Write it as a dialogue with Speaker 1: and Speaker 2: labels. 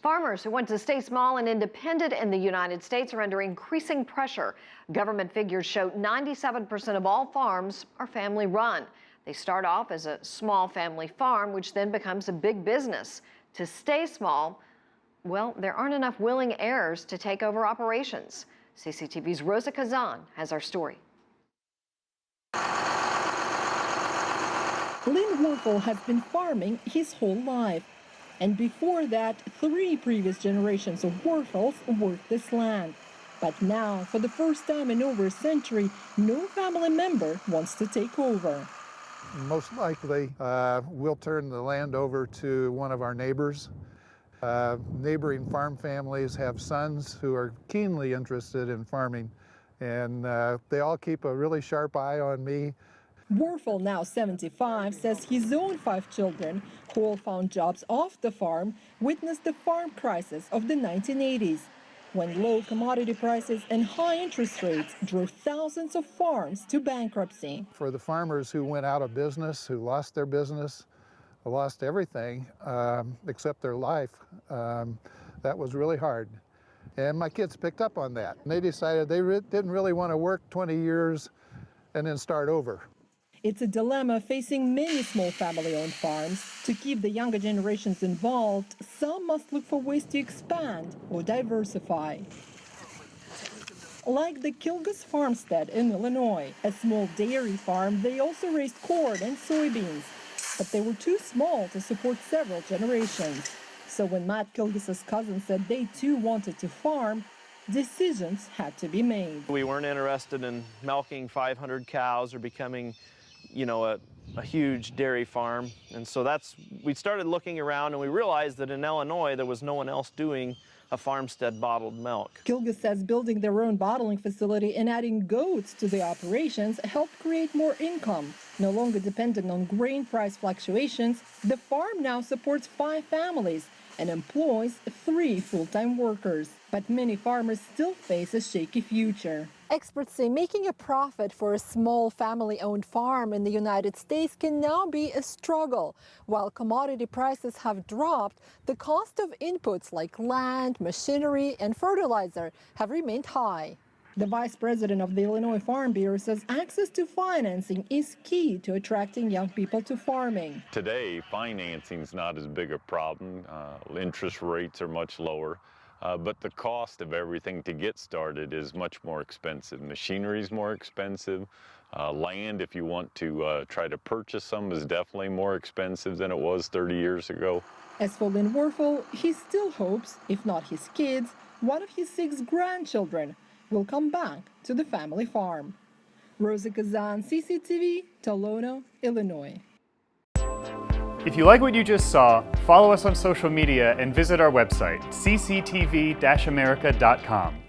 Speaker 1: Farmers who want to stay small and independent in the United States are under increasing pressure. Government figures show 97% of all farms are family run. They start off as a small family farm, which then becomes a big business. To stay small, well, there aren't enough willing heirs to take over operations. CCTV's Rosa Kazan has our story.
Speaker 2: Lynn Werfel has been farming his whole life. And before that, 3 previous generations of Werfels worked this land. But now, for the first time in over a century, no family member wants to take over.
Speaker 3: Most likely, we'll turn the land over to one of our neighbors. Neighboring farm families have sons who are keenly interested in farming, and they all keep a really sharp eye on me.
Speaker 2: Werfel, now 75, says his own 5 children, who all found jobs off the farm, witnessed the farm crisis of the 1980s, when low commodity prices and high interest rates drove thousands of farms to bankruptcy.
Speaker 3: For the farmers who went out of business, who lost their business, lost everything except their life, that was really hard. And my kids picked up on that. And they decided they didn't really want to work 20 years and then start over.
Speaker 2: It's a dilemma facing many small family-owned farms. To keep the younger generations involved, some must look for ways to expand or diversify. Like the Kilgus farmstead in Illinois, a small dairy farm, they also raised corn and soybeans. But they were too small to support several generations. So when Matt Kilgus's cousin said they too wanted to farm, decisions had to be made.
Speaker 4: We weren't interested in milking 500 cows or becoming, a huge dairy farm. And so we started looking around, and we realized that in Illinois there was no one else doing a farmstead bottled milk.
Speaker 2: Kilgus says building their own bottling facility and adding goats to the operations helped create more income. No longer dependent on grain price fluctuations, the farm now supports 5 families and employs 3 full-time workers. But many farmers still face a shaky future. Experts say making a profit for a small family-owned farm in the United States can now be a struggle. While commodity prices have dropped, the cost of inputs like land, machinery, and fertilizer have remained high. The vice president of the Illinois Farm Bureau says access to financing is key to attracting young people to farming.
Speaker 5: Today, financing is not as big a problem. Interest rates are much lower. But the cost of everything to get started is much more expensive. Machinery is more expensive. Land, if you want to try to purchase some, is definitely more expensive than it was 30 years ago.
Speaker 2: As for Lynn Werfel, he still hopes, if not his kids, one of his 6 grandchildren will come back to the family farm. Rosa Kazan, CCTV, Tolono, Illinois.
Speaker 6: If you like what you just saw, follow us on social media and visit our website, cctv-america.com.